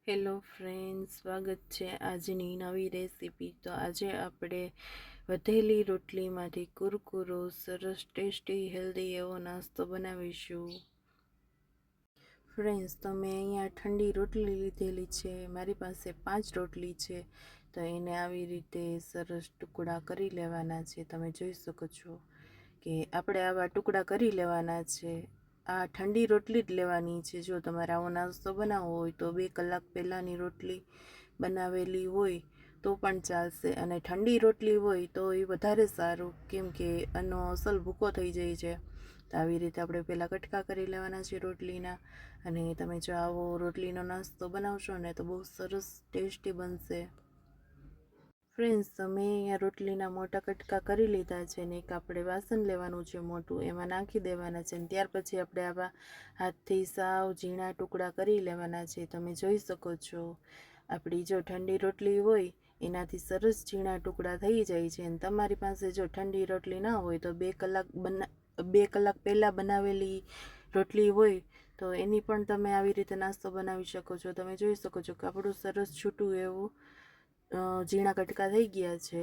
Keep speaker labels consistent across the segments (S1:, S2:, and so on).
S1: Hello friends, સ્વાગત છે આજની નવી રેસીપી। તો આજે આપણે વધેલી રોટલીમાંથી કુરકુરો સરસ ટેસ્ટી હેલ્ધી એવો નાસ્તો બનાવીશું। ફ્રેન્ડ્સ, તો મેં અહીંયા ઠંડી રોટલી લીધેલી છે। મારી પાસે 5 રોટલી છે, તો એને આવી રીતે સરસ ટુકડા કરી લેવાના છે। તમે જોઈ શકો છો કે આપણે આવા ટુકડા કરી લેવાના છે। આ ઠંડી રોટલી જ લેવાની છે। જો તમારે આવો નાસ્તો બનાવવો હોય તો 2 કલાક પહેલાંની રોટલી બનાવેલી હોય તો પણ ચાલશે, અને ઠંડી રોટલી હોય તો એ વધારે સારું, કેમ કે આનો અસલ ભૂકો થઈ જાય છે। તો આવી રીતે આપણે પહેલાં કટકા કરી લેવાના છે રોટલીના, અને તમે જો આવો રોટલીનો નાસ્તો બનાવશો ને તો બહુ સરસ ટેસ્ટી બનશે। ફ્રેન્ડ્સ, તમે અહીંયા રોટલીના મોટા કટકા કરી લીધા છે ને એક આપણે વાસણ લેવાનું છે મોટું, એમાં નાખી દેવાના છે, અને ત્યાર પછી આપણે આવા હાથથી સાવ ઝીણા ટુકડા કરી લેવાના છે। તમે જોઈ શકો છો આપણી જો ઠંડી રોટલી હોય એનાથી સરસ ઝીણા ટુકડા થઈ જાય છે। અને તમારી પાસે જો ઠંડી રોટલી ના હોય તો 2 કલાક પહેલાં બનાવેલી રોટલી હોય તો એની પણ તમે આવી રીતે નાસ્તો બનાવી શકો છો। તમે જોઈ શકો છો કે આપણું સરસ છૂટું એવું ઝીણા કટકા થઈ ગયા છે।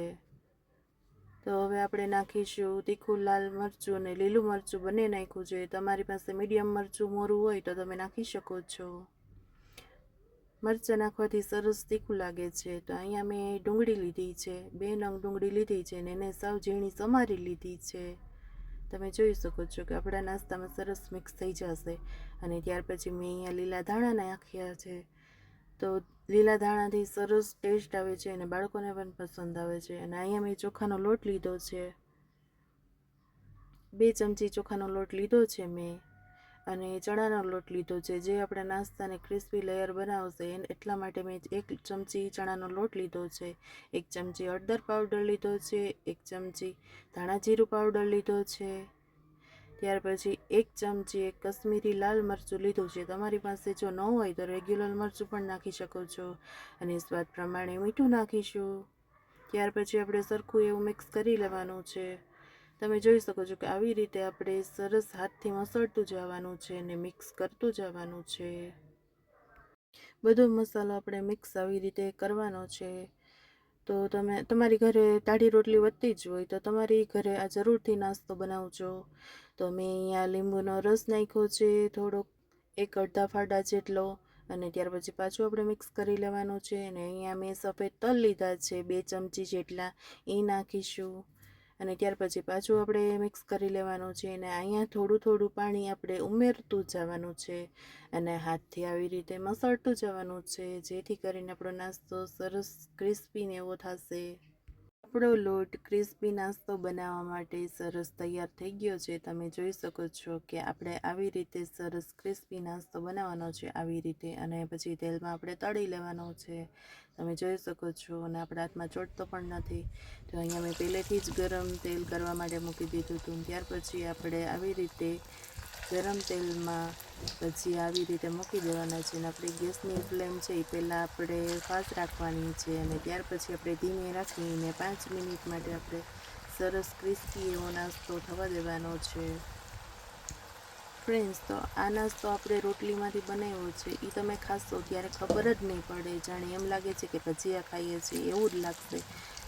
S1: તો હવે આપણે નાખીશું તીખું લાલ મરચું અને લીલું મરચું બંને નાખ્યું છે। તમારી પાસે મીડિયમ મરચું મોરું હોય તો તમે નાખી શકો છો। મરચાં નાખવાથી સરસ તીખું લાગે છે। તો અહીંયા મેં ડુંગળી લીધી છે, 2 નંગ ડુંગળી લીધી છે અને એને સાવ ઝીણી સમારી લીધી છે। તમે જોઈ શકો છો કે આપણા નાસ્તામાં સરસ મિક્સ થઈ જશે। અને ત્યાર પછી મેં અહીંયા લીલા ધાણા નાખ્યા છે। તો લીલા ધાણાથી સરસ ટેસ્ટ આવે છે અને બાળકોને પણ પસંદ આવે છે। અને અહીંયા મેં ચોખાનો લોટ લીધો છે, 2 ચમચી ચોખાનો લોટ લીધો છે મેં, અને ચણાનો લોટ લીધો છે, જે આપણા નાસ્તાને ક્રિસ્પી લેયર બનાવશે એટલા માટે મેં 1 ચમચી ચણાનો લોટ લીધો છે, 1 ચમચી હળદર પાવડર લીધો છે, 1 ચમચી ધાણા જીરું પાવડર લીધો છે, ત્યાર પછી 1 ચમચી કશ્મીરી લાલ મરચું લીધું છે। તમારી પાસે જો ન હોય તો રેગ્યુલર મરચું પણ નાખી શકો છો, અને સ્વાદ પ્રમાણે મીઠું નાખીશું। ત્યાર પછી આપણે સરખું એવું મિક્સ કરી લેવાનું છે। તમે જોઈ શકો છો કે આવી રીતે આપણે સરસ હાથથી મસળતું જવાનું છે અને મિક્સ કરતું જવાનું છે। બધો મસાલો આપણે મિક્સ આવી રીતે કરવાનો છે। તો તમારી ઘરે તાડી રોટલી વધતી જ હોય તો તમારી ઘરે આ જરૂરથી નાસ્તો બનાવજો। તો મેં અહીંયા લીંબુનો રસ નાખ્યો છે થોડોક, 1 અડધા ફાડા જેટલો, અને ત્યાર પછી પાછું આપણે મિક્સ કરી લેવાનું છે। અને અહીંયા મેં સફેદ તલ લીધા છે 2 ચમચી જેટલા, એ નાખીશું, અને ત્યાર પછી પાછું આપણે મિક્સ કરી લેવાનું છે। અને અહીંયા થોડું થોડું પાણી આપણે ઉમેરતું જવાનું છે અને હાથથી આવી રીતે મસળતું જવાનું છે, જેથી કરીને આપણો નાસ્તો સરસ ક્રિસ્પી ને એવો થશે। આપણો લોટ ક્રિસ્પી નાસ્તો બનાવવા માટે સરસ તૈયાર થઈ ગયો છે। તમે જોઈ શકો છો કે આપણે આવી રીતે સરસ ક્રિસ્પી નાસ્તો બનાવવાનો છે આવી રીતે, અને પછી તેલમાં આપણે તળી લેવાનો છે। તમે જોઈ શકો છો, અને આપણા હાથમાં ચોટતો પણ નથી। તો અહીંયા મેં પહેલેથી જ ગરમ તેલ કરવા માટે મૂકી દીધું હતું, ત્યાર પછી આપણે આવી રીતે ગરમ તેલમાં પછી આવી રીતે મૂકી દેવાના છે, અને આપણી ગેસની ફ્લેમ છે એ પહેલાં આપણે ફાસ્ટ રાખવાની છે, અને ત્યાર પછી આપણે ધીમે રાખીને 5 મિનિટ માટે આપણે સરસ ક્રિસ્પી એવો નાસ્તો થવા દેવાનો છે। ફ્રેન્ડ્સ, તો આ નાસ્તો આપણે રોટલીમાંથી બનાવ્યો છે, એ તમે ખાશો ત્યારે ખબર જ નહીં પડે, જાણે એમ લાગે છે કે ભજીયા ખાઈએ છીએ એવું જ લાગશે।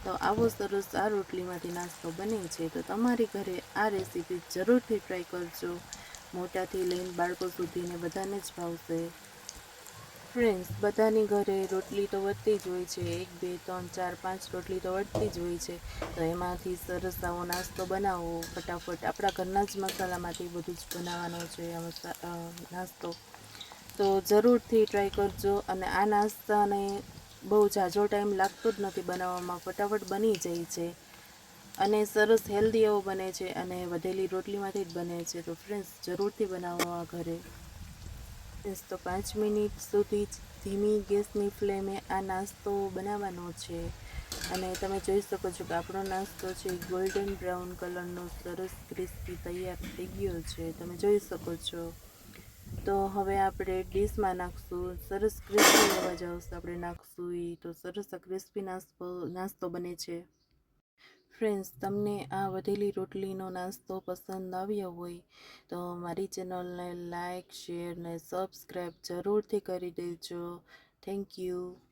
S1: તો આવો સરસ આ રોટલીમાંથી નાસ્તો બને છે, તો તમારી ઘરે આ રેસીપી જરૂરથી ટ્રાય કરજો। મોટાથી લઈને બાળકો સુધીને બધાને જ ભાવશે। ફ્રેન્ડ્સ, બધાની ઘરે રોટલી તો વધતી જ હોય છે, 1 2 3 4 5 રોટલી તો વધતી જ હોય છે। તો એમાંથી સરસ આવો નાસ્તો બનાવો ફટાફટ, આપણા ઘરના જ મસાલામાંથી બધું જ બનાવવાનો છે આ નાસ્તો। તો જરૂરથી ટ્રાય કરજો, અને આ નાસ્તાને બહુ ઝાઝો ટાઈમ લાગતો જ નથી બનાવવામાં, ફટાફટ બની જાય છે, અને સરસ હેલ્ધી એવો બને છે, અને વધેલી રોટલીમાંથી જ બને છે। તો ફ્રેન્ડ્સ, જરૂરથી બનાવો આ ઘરે। તો 5 મિનિટ સુધી ધીમી ગેસની ફ્લેમે આ નાસ્તો બનાવવાનો છે, અને તમે જોઈ શકો છો કે આપણો નાસ્તો છે ગોલ્ડન બ્રાઉન કલરનો સરસ ક્રિસ્પી તૈયાર થઈ ગયો છે। તમે જોઈ શકો છો। તો હવે આપણે ડીશમાં નાખશું, સરસ ક્રિસ્પી અવાજ આવશે આપણે નાખશું એ, તો સરસ આ ક્રિસ્પી નાસ્તો બને છે। ફ્રેન્ડ્સ, તમને આ વધેલી રોટલીનો નાસ્તો પસંદ આવ્યો હોય તો મારી ચેનલને લાઇક, શેર ને સબસ્ક્રાઈબ જરૂરથી કરી દેજો। Thank you.